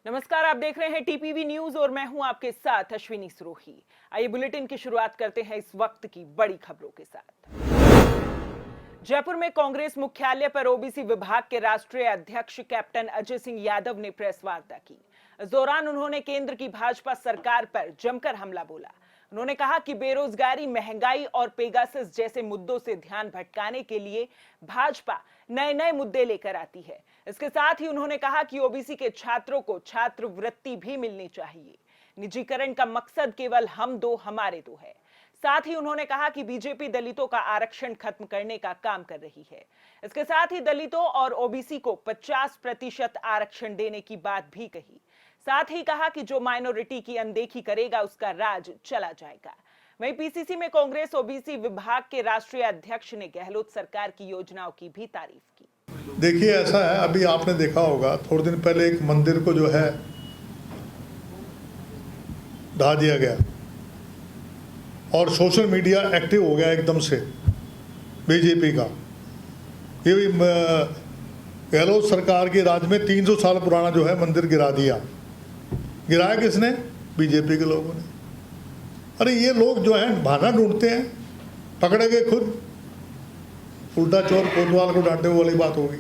नमस्कार, आप देख रहे हैं टीपीवी न्यूज और मैं हूं आपके साथ अश्विनी सुरोही। आइए बुलेटिन की शुरुआत करते हैं इस वक्त की बड़ी खबरों के साथ। जयपुर में कांग्रेस मुख्यालय पर ओबीसी विभाग के राष्ट्रीय अध्यक्ष कैप्टन अजय सिंह यादव ने प्रेस वार्ता की। इस दौरान उन्होंने केंद्र की भाजपा सरकार पर जमकर हमला बोला। उन्होंने कहा कि बेरोजगारी, महंगाई और पेगासस जैसे मुद्दों से ध्यान भटकाने के लिए भाजपा नए नए मुद्दे लेकर आती है। इसके साथ ही उन्होंने कहा कि ओबीसी के छात्रों को छात्रवृत्ति भी मिलनी चाहिए। निजीकरण का मकसद केवल हम दो हमारे दो है। साथ ही उन्होंने कहा कि बीजेपी दलितों का आरक्षण खत्म करने का काम कर रही है। इसके साथ ही दलितों और ओबीसी को 50% आरक्षण देने की बात भी कही। साथ ही कहा कि जो माइनॉरिटी की अनदेखी करेगा उसका राज चला जाएगा। वहीं पीसीसी में कांग्रेस ओबीसी विभाग के राष्ट्रीय अध्यक्ष ने गहलोत सरकार की योजनाओं की भी तारीफ की। देखिए, ऐसा है, अभी आपने देखा होगा थोड़े दिन पहले एक मंदिर को जो है ढा दिया गया और सोशल मीडिया एक्टिव हो गया एकदम से बीजेपी का। ये भी गहलोत सरकार के राज में 300 साल पुराना जो है मंदिर गिरा दिया। गिराया किसने? बीजेपी के लोगों ने। अरे ये लोग जो है बहाना ढूंढते हैं, पकड़े गए खुद। उल्टा चोर कोतवाल को डांटे वाली बात होगी।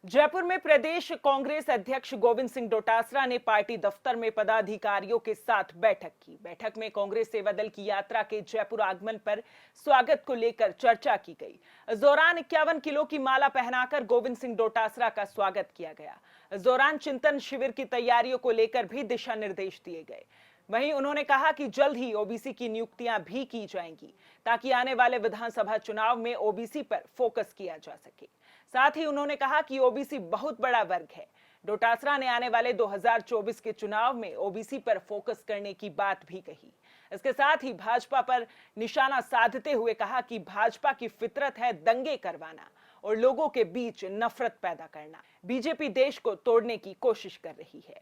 जयपुर में प्रदेश कांग्रेस अध्यक्ष गोविंद सिंह डोटासरा ने पार्टी दफ्तर में पदाधिकारियों के साथ बैठक की। बैठक में कांग्रेस सेवा दल की यात्रा के जयपुर आगमन पर स्वागत को लेकर चर्चा की गई। इस दौरान 51 किलो की माला पहनाकर गोविंद सिंह डोटासरा का स्वागत किया गया। इस दौरान चिंतन शिविर की तैयारियों को लेकर भी दिशा निर्देश दिए गए। वहीं उन्होंने कहा कि जल्द ही ओबीसी की नियुक्तियां भी की जाएंगी ताकि आने वाले विधानसभा चुनाव में ओबीसी पर फोकस किया जा सके। साथ ही उन्होंने कहा कि ओबीसी बहुत बड़ा वर्ग है। डोटासरा ने आने वाले 2024 के चुनाव में ओबीसी पर फोकस करने की बात भी कही। इसके साथ ही भाजपा पर निशाना साधते हुए कहा कि भाजपा की फितरत है दंगे करवाना और लोगों के बीच नफरत पैदा करना। बीजेपी देश को तोड़ने की कोशिश कर रही है।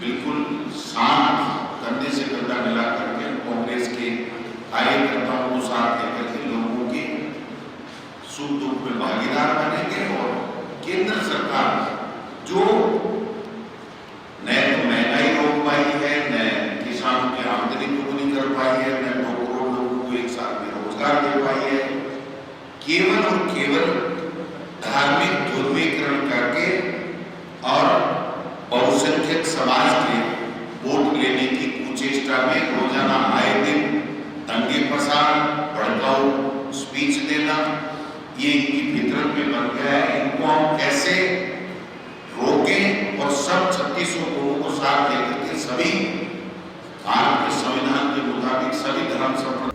बिल्कुल साथ कंधे से कंधा मिला करके कांग्रेस के कार्यकर्ताओं को साथ लेकर के लोगों के सुख दुख में भागीदार बनेंगे और केंद्र सरकार जो न तो महंगाई रोक पाई है, न किसानों की आमदनी दोगुनी कर पाई है, न 2 करोड़ लोगों को एक साल में रोजगार दे पाई है, केवल और केवल धार्मिक ध्रुवीकरण करके और बहुसंख्यक समाज के वोट लेने की कुचेष्टा में रोजाना आए दिन दंगे फसाद, भड़काऊ स्पीच देना, ये इनकी फितरत में बन गया है। इनको हम कैसे रोकें और सब 36 लोगों को साथ लेकर के सभी भारत के संविधान के मुताबिक सभी धर्म संप्रदाय।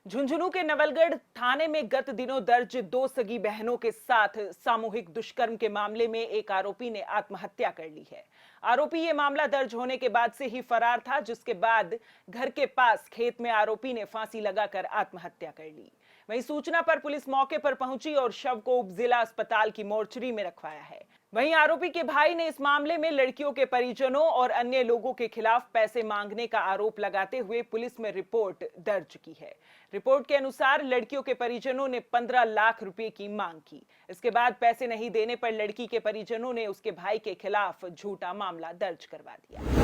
झुंझुनू के नवलगढ़ थाने में गत दिनों दर्ज 2 सगी बहनों के साथ सामूहिक दुष्कर्म के मामले में एक आरोपी ने आत्महत्या कर ली है। आरोपी ये मामला दर्ज होने के बाद से ही फरार था, जिसके बाद घर के पास खेत में आरोपी ने फांसी लगाकर आत्महत्या कर ली। वहीं सूचना पर पुलिस मौके पर पहुंची और शव को उप जिला अस्पताल की मोर्चरी में रखवाया है। वहीं आरोपी के भाई ने इस मामले में लड़कियों के परिजनों और अन्य लोगों के खिलाफ पैसे मांगने का आरोप लगाते हुए पुलिस में रिपोर्ट दर्ज की है। रिपोर्ट के अनुसार लड़कियों के परिजनों ने 15 लाख रुपए की मांग की। इसके बाद पैसे नहीं देने पर लड़की के परिजनों ने उसके भाई के खिलाफ झूठा मामला दर्ज करवा दिया।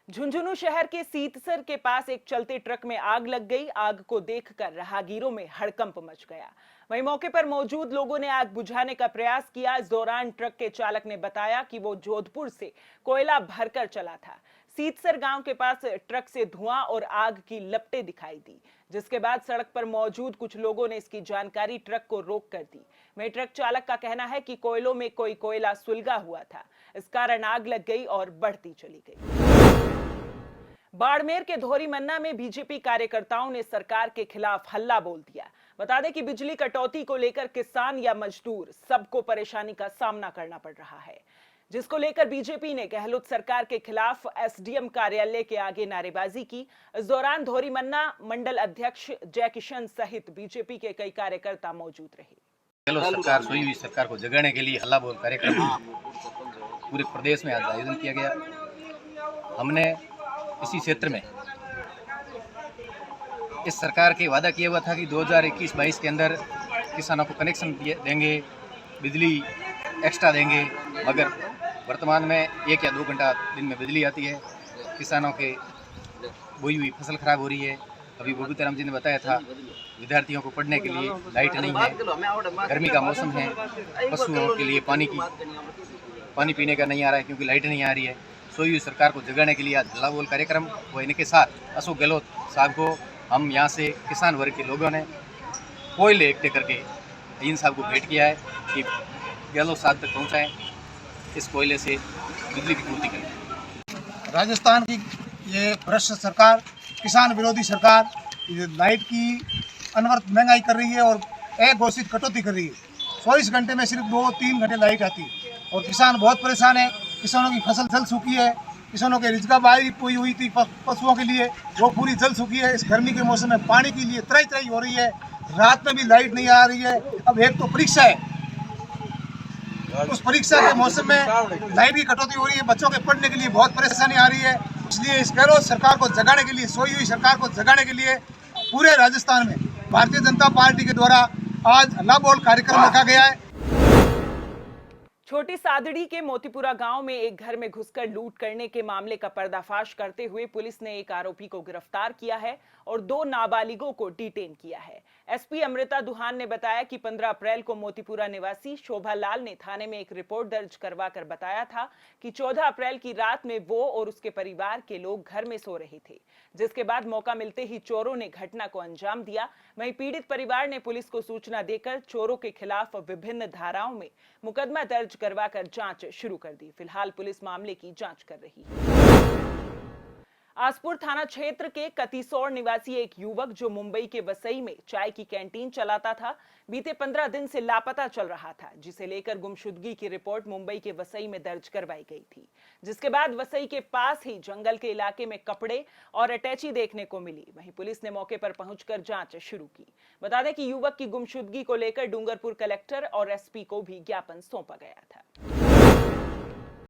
झुंझुनू शहर के सीतसर के पास एक चलते ट्रक में आग लग गई। आग को देखकर राहगीरों में हड़कंप मच गया। वहीं मौके पर मौजूद लोगों ने आग बुझाने का प्रयास किया। इस दौरान ट्रक के चालक ने बताया कि वो जोधपुर से कोयला भरकर चला था। सीतसर गांव के पास ट्रक से धुआं और आग की लपटें दिखाई दी, जिसके बाद सड़क पर मौजूद कुछ लोगों ने इसकी जानकारी ट्रक को रोक कर दी। वहीं ट्रक चालक का कहना है कि कोयलों में कोई कोयला सुलगा हुआ था, इस कारण आग लग गई और बढ़ती चली गई। बाड़मेर के धोरीमन्ना में बीजेपी कार्यकर्ताओं ने सरकार के खिलाफ हल्ला बोल दिया। बता दें कि बिजली कटौती को लेकर किसान या मजदूर सबको परेशानी का सामना करना पड़ रहा है, जिसको लेकर बीजेपी ने गहलोत सरकार के खिलाफ एसडीएम कार्यालय के आगे नारेबाजी की। इस दौरान धोरीमन्ना मंडल अध्यक्ष जयकिशन सहित बीजेपी के कई कार्यकर्ता मौजूद रहे। गहलोत सरकार, सोई हुई सरकार को जगाने के लिए हल्ला बोल कार्यक्रम पूरे प्रदेश में आज आयोजन किया गया। हमने इसी क्षेत्र में इस सरकार के वादा किया हुआ था कि 2021-22 के अंदर किसानों को कनेक्शन देंगे, बिजली एक्स्ट्रा देंगे, मगर वर्तमान में 1 या 2 घंटा दिन में बिजली आती है। किसानों के बोई हुई फसल खराब हो रही है। अभी बबूताराम जी ने बताया था, विद्यार्थियों को पढ़ने के लिए लाइट नहीं है, गर्मी का मौसम है, पशुओं के लिए पानी पीने का नहीं आ रहा है क्योंकि लाइट नहीं आ रही है। सोई हुई सरकार को जगाने के लिए आज हल्ला बोल कार्यक्रम व इनके साथ अशोक गहलोत साहब को हम यहाँ से किसान वर्ग के लोगों ने कोयले इकट्ठे करके इन साहब को भेंट किया है कि गहलोत साहब तक पहुँचाएँ, इस कोयले से बिजली की पूर्ति करें। राजस्थान की ये भ्रष्ट सरकार, किसान विरोधी सरकार, ये लाइट की अनवरत महंगाई कर रही है और अघोषित कटौती कर रही है। 24 घंटे में सिर्फ 2-3 घंटे लाइट आती है और किसान बहुत परेशान है। किसानों की फसल जल चुकी है, किसानों के रिजका बाई कोई हुई थी पशुओं के लिए, वो पूरी जल चुकी है। इस गर्मी के मौसम में पानी के लिए त्राही त्राही हो रही है, रात में भी लाइट नहीं आ रही है। अब एक तो परीक्षा है, उस परीक्षा के मौसम में लाइट की कटौती हो रही है, बच्चों के पढ़ने के लिए बहुत परेशानी आ रही है। इसलिए इस गहलोत सरकार को जगाने के लिए, सोई हुई सरकार को जगाने के लिए पूरे राजस्थान में भारतीय जनता पार्टी के द्वारा आज हल्ला बोल कार्यक्रम रखा गया है। छोटी सादड़ी के मोतीपुरा गांव में एक घर में घुसकर लूट करने के मामले का पर्दाफाश करते हुए पुलिस ने एक आरोपी को गिरफ्तार किया है और 2 नाबालिगों को डिटेन किया है। एसपी अमृता दुहान ने बताया कि 15 अप्रैल को मोतीपुरा निवासी शोभा लाल ने थाने में एक रिपोर्ट दर्ज करवाकर बताया था कि 14 अप्रैल की रात में वो और उसके परिवार के लोग घर में सो रहे थे, जिसके बाद मौका मिलते ही चोरों ने घटना को अंजाम दिया। वहीं पीड़ित परिवार ने पुलिस को सूचना देकर चोरों के खिलाफ विभिन्न धाराओं में मुकदमा दर्ज करवाकर जांच शुरू कर दी। फिलहाल पुलिस मामले की जांच कर रही है। आसपुर थाना क्षेत्र के कतीसौर निवासी एक युवक जो मुंबई के वसई में चाय की कैंटीन चलाता था, बीते 15 दिन से लापता चल रहा था, जिसे लेकर गुमशुदगी की रिपोर्ट मुंबई के वसई में दर्ज करवाई गई थी। जिसके बाद वसई के पास ही जंगल के इलाके में कपड़े और अटैची देखने को मिली। वहीं पुलिस ने मौके पर पहुंचकर जांच शुरू की। बता दें कि युवक की गुमशुदगी को लेकर डूंगरपुर कलेक्टर और एसपी को भी ज्ञापन सौंपा गया था।